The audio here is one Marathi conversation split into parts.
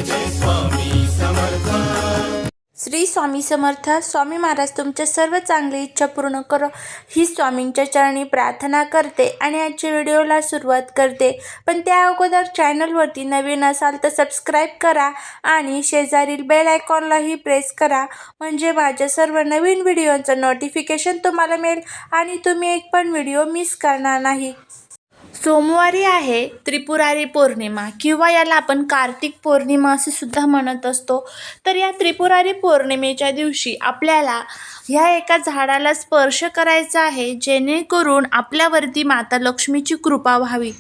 श्री स्वामी समर्थ. स्वामी महाराज तुमच्या सर्व चांगली इच्छा पूर्ण करो ही स्वामींच्या चरणी प्रार्थना करते आणि आजच्या व्हिडिओला सुरुवात करते. पण त्या अगोदर चॅनलवरती नवीन असाल तर सबस्क्राईब करा आणि शेजारील बेल आयकॉनलाही प्रेस करा, म्हणजे माझ्या सर्व नवीन व्हिडिओचं नोटिफिकेशन तुम्हाला मिळेल आणि तुम्ही एक पण व्हिडिओ मिस करणार नाही. सोमवारी आहे त्रिपुरारी पौर्णिमा किंवा याला आपण कार्तिक पौर्णिमा असे सुद्धा म्हणत असतो. तर या त्रिपुरारी पौर्णिमेच्या दिवशी आपल्याला ह्या एका झाडाला स्पर्श करायचा आहे, जेणेकरून आपल्यावरती माता लक्ष्मीची कृपा व्हावी.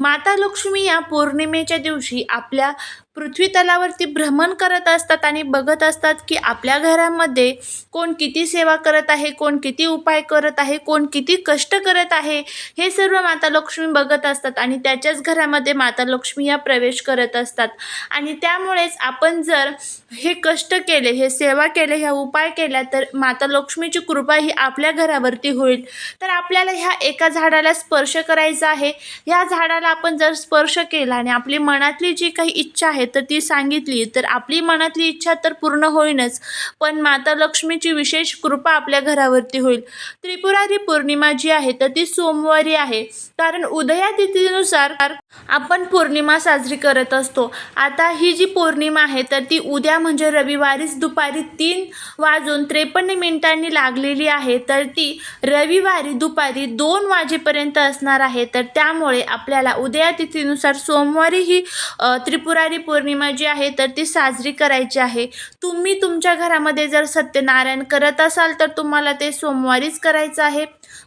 माता लक्ष्मी या पौर्णिमेच्या दिवशी आपल्या पृथ्वी तलावरती भ्रमण करत असतात आणि बघत असतात की आपल्या घरामध्ये कोण किती सेवा करत आहे, कोण किती उपाय करत आहे, कोण किती कष्ट करत आहे, हे सर्व माता लक्ष्मी बघत असतात आणि त्याच्याच घरामध्ये माता लक्ष्मी या प्रवेश करत असतात. आणि त्यामुळेच आपण जर हे कष्ट केले, हे सेवा केले, ह्या उपाय केल्या तर माता लक्ष्मीची कृपा ही आपल्या घरावरती होईल. तर आपल्याला ह्या एका झाडाला स्पर्श करायचा आहे. ह्या झाडाला आपण जर स्पर्श केला आणि आपली मनातली जी काही इच्छा आहे तर ती सांगितली तर आपली मनातली इच्छा तर पूर्ण होईनच, पण माता लक्ष्मीची विशेष कृपा आपल्या घरावरती होईल. त्रिपुरारी पौर्णिमा जी आहे तर ती सोमवारी आहे, कारण उदया तिथीनुसार आपण पौर्णिमा साजरी करत असतो. आता ही जी पौर्णिमा आहे तर ती उद्या म्हणजे रविवारीच दुपारी 3:53 लागलेली आहे. तर ती रविवारी दुपारी 2 वाजेपर्यंत असणार आहे. तर त्यामुळे आपल्याला उदया तिथीनुसार सोमवारी ही त्रिपुरारी पौर्णिमा जी आहे तर ती साजरी करायची आहे. तुम्ही तुमच्या घरामध्ये जर सत्यनारायण करत असाल तर तुम्हाला ते सोमवारीच करायचं आहे.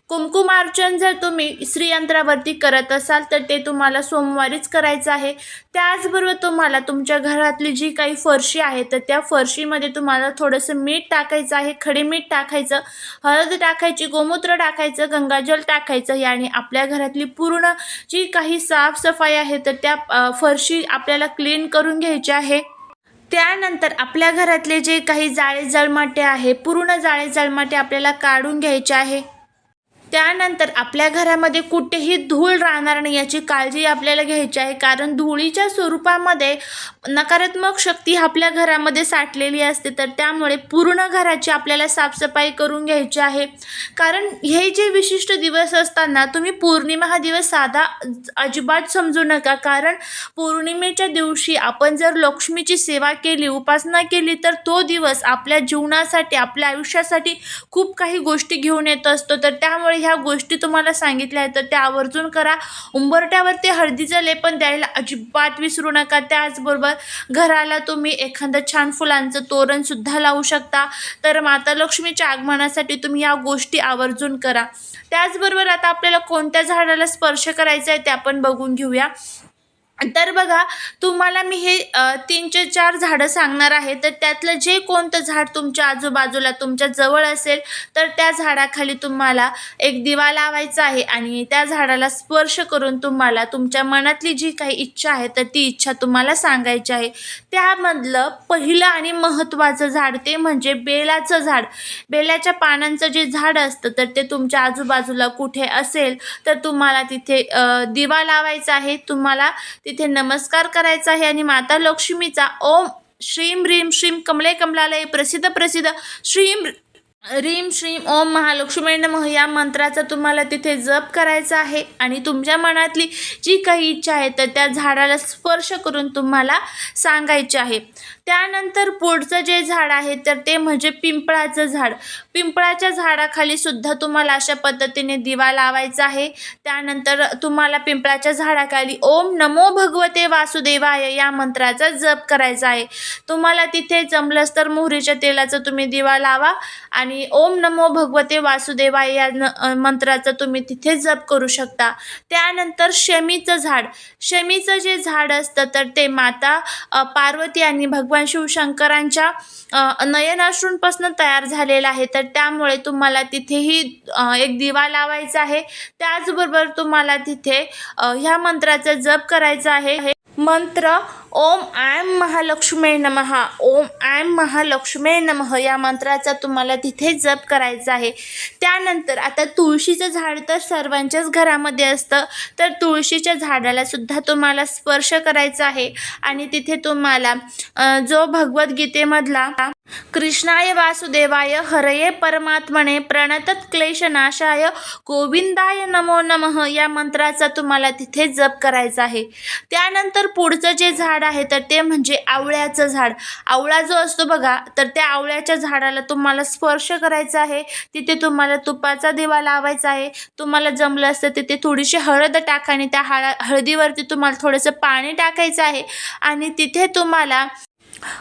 कुंकुमार्चन जर तुम्ही श्रीयंत्रावरती करत असाल तर ते तुम्हाला सोमवारीच करायचं आहे. त्याचबरोबर तुम्हाला तुमच्या घरातली जी काही फरशी आहे तर त्या फरशीमध्ये तुम्हाला थोडंसं मीठ टाकायचं आहे, खडे मीठ टाकायचं, हळद टाकायची, गोमूत्र टाकायचं, गंगाजल टाकायचं याने आपल्या घरातली पूर्ण जी काही साफसफाई आहे तर त्या फरशी आपल्याला क्लीन करून घ्यायची आहे. त्यानंतर आपल्या घरातले जे काही जाळे जळमाटे आहे, पूर्ण जाळे जळमाटे आपल्याला काढून घ्यायचे आहे. त्यानंतर आपल्या घरामध्ये कुठेही धूळ राहणार नाही याची काळजी आपल्याला घ्यायची आहे, कारण धुळीच्या स्वरूपामध्ये नकारात्मक शक्ती आपल्या घरामध्ये साठलेली असते. तर त्यामुळे पूर्ण घराची आपल्याला साफसफाई करून घ्यायची आहे. कारण हे जे विशिष्ट दिवस असताना तुम्ही पौर्णिमा हा दिवस साधा अजिबात समजू नका, कारण पौर्णिमेच्या दिवशी आपण जर लक्ष्मीची सेवा केली, उपासना केली तर तो दिवस आपल्या जीवनासाठी, आपल्या आयुष्यासाठी खूप काही गोष्टी घेऊन येत असतो. तर त्यामुळे ह्या गोष्टी तुम्हाला सांगितल्या आहेत तर त्या आवर्जून करा. उंबरट्यावरती हळदीचं लेपन द्यायला अजिबात विसरू नका. त्याचबरोबर घराला तुम्ही एखादं छान फुलांचं तोरण सुद्धा लावू शकता. तर माता लक्ष्मीच्या आगमनासाठी तुम्ही या गोष्टी आवर्जून करा. त्याचबरोबर आता आपल्याला कोणत्या झाडाला स्पर्श करायचा आहे ते आपण बघून घेऊया. तर बघा, तुम्हाला मी हे 3 ते 4 झाडं सांगणार आहे. तर त्यातलं जे कोणतं झाड तुमच्या आजूबाजूला तुमच्या जवळ असेल तर त्या झाडाखाली तुम्हाला एक दिवा लावायचा आहे आणि त्या झाडाला स्पर्श करून तुम्हाला तुमच्या मनातली जी काही इच्छा आहे तर ती इच्छा तुम्हाला सांगायची आहे. त्यामधलं पहिलं आणि महत्त्वाचं झाड ते म्हणजे बेलाचं झाड. बेलाच्या पानांचं जे झाड असतं तर ते तुमच्या आजूबाजूला कुठे असेल तर तुम्हाला तिथे दिवा लावायचा आहे. तुम्हाला तिथे नमस्कार करायचा आहे आणि माता लक्ष्मीचा ओम श्रीम ह्रीम श्रीम कमले कमलालय प्रसिद्ध प्रसिद्ध श्रीम ह्रीम श्रीम ओम महालक्ष्मी नमः या मंत्राचा तुम्हाला तिथे जप करायचा आहे आणि तुमच्या मनातली जी काही इच्छा आहे तर त्या झाडाला स्पर्श करून तुम्हाला सांगायचे आहे. त्यानंतर पुढचं जे झाड आहे तर ते म्हणजे पिंपळाचं झाड. पिंपळाच्या झाडाखाली सुद्धा तुम्हाला अशा पद्धतीने दिवा लावायचा आहे. त्यानंतर तुम्हाला पिंपळाच्या झाडाखाली ओम नमो भगवते वासुदेवाय या मंत्राचा जप करायचा आहे. तुम्हाला तिथे जमलंच तर मोहरीच्या तेलाचा तुम्ही दिवा लावा आणि ओम नमो भगवते वासुदेवाय या मंत्राचा तुम्ही तिथे जप करू शकता. त्यानंतर शमीचं झाड. शमीचं जे झाड असतं तर ते माता पार्वती आणि भगवान शिवशंकरांच्या नयनाश्रूंपासून तयार झालेलं आहे. तर त्यामुळे तुम्हाला तिथेही एक दिवा लावायचा आहे. त्याचबरोबर तुम्हाला तिथे ह्या मंत्राचा जप करायचा आहे. मंत्र ओम ऐं महालक्ष्मी नमः. ओम ऐं महालक्ष्मी नमः या मंत्राचा तुम्हाला तिथे जप करायचा आहे. त्यानंतर आता तुळशीचं झाड तर सर्वांच्याच घरामध्ये असतं, तर तुळशीच्या झाडाला सुद्धा तुम्हाला स्पर्श करायचा आहे आणि तिथे तुम्हाला जो भगवद्गीतेमधला कृष्णाय वासुदेवाय हरये परमात्मने प्रणतत क्लेशनाशाय गोविंदाय नमो नमः या मंत्राचा तुम्हाला तिथे जप करायचा आहे. त्यानंतर पुढचं जे झाड आहे तर ते म्हणजे आवळ्याचं झाड. आवळा जो असतो बघा, तर त्या आवळ्याच्या झाडाला तुम्हाला स्पर्श करायचा आहे. तिथे तुम्हाला तुपाचा दिवा लावायचा आहे. तुम्हाला जमलं असतं तिथे थोडीशी हळद टाका आणि त्या हळदीवरती तुम्हाला थोडंसं पाणी टाकायचं आहे आणि तिथे तुम्हाला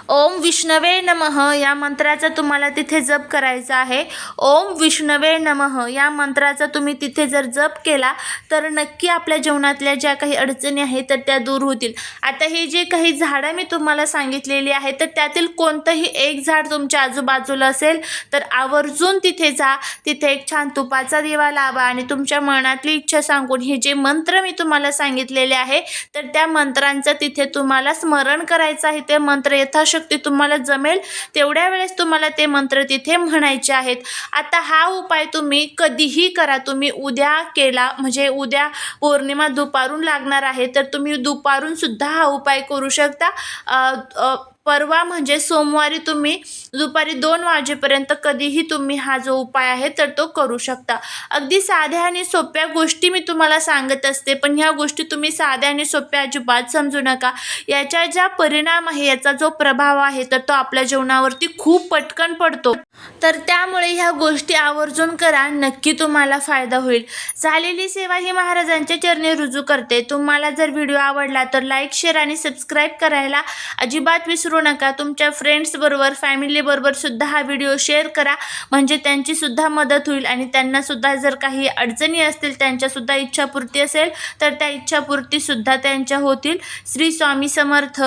ओम विष्णवे नमः या मंत्राचा तुम्हाला तिथे जप करायचा आहे. ओम विष्णवे नमः या मंत्राचा तुम्ही तिथे जर जप केला तर नक्की आपल्या जीवनातल्या ज्या काही अडचणी आहेत तर त्या दूर होतील. आता हे जे काही झाडं मी तुम्हाला सांगितलेली आहेत तर त्यातील कोणतंही एक झाड तुमच्या आजूबाजूला असेल तर आवर्जून तिथे जा. तिथे एक छान तुपाचा दिवा लावा आणि तुमच्या मनातली इच्छा सांगून हे जे मंत्र मी तुम्हाला सांगितलेले आहे तर त्या मंत्रांचं तिथे तुम्हाला स्मरण करायचं आहे. ते मंत्र यथाशक्ती तुम्हाला जमेल तेवढ्या वेळेस तुम्हाला ते मंत्र तिथे म्हणायचे आहेत. आता हा उपाय तुम्ही कधीही करा. तुम्ही उद्या केला म्हणजे उद्या पौर्णिमा दुपारून लागणार आहे तर तुम्ही दुपारून सुद्धा हा उपाय करू शकता. परवा म्हणजे सोमवारी तुम्ही दुपारी 2 वाजेपर्यंत कधीही तुम्ही हा जो उपाय आहे तर तो करू शकता. अगदी साध्या आणि सोप्या गोष्टी मी तुम्हाला सांगत असते, पण ह्या गोष्टी तुम्ही साध्या आणि सोप्या अजिबात समजू नका. याचा ज्या परिणाम आहे, याचा जो प्रभाव आहे तर तो आपल्या जीवनावरती खूप पटकन पडतो. तर त्यामुळे ह्या गोष्टी आवर्जून करा, नक्की तुम्हाला फायदा होईल. झालेली सेवा ही महाराजांच्या चरणी रुजू करते. तुम्हाला जर व्हिडिओ आवडला तर लाईक, शेअर आणि सबस्क्राईब करायला अजिबात विसरू नका. तुमच्या फ्रेंड्सबरोबर, फॅमिलीबरोबर सुद्धा हा व्हिडिओ शेअर करा, म्हणजे त्यांची सुद्धा मदत होईल आणि त्यांना सुद्धा जर काही अडचणी असतील, त्यांच्यासुद्धा इच्छापूर्ती असेल तर त्या इच्छापूर्तीसुद्धा त्यांच्या होतील. श्री स्वामी समर्थ.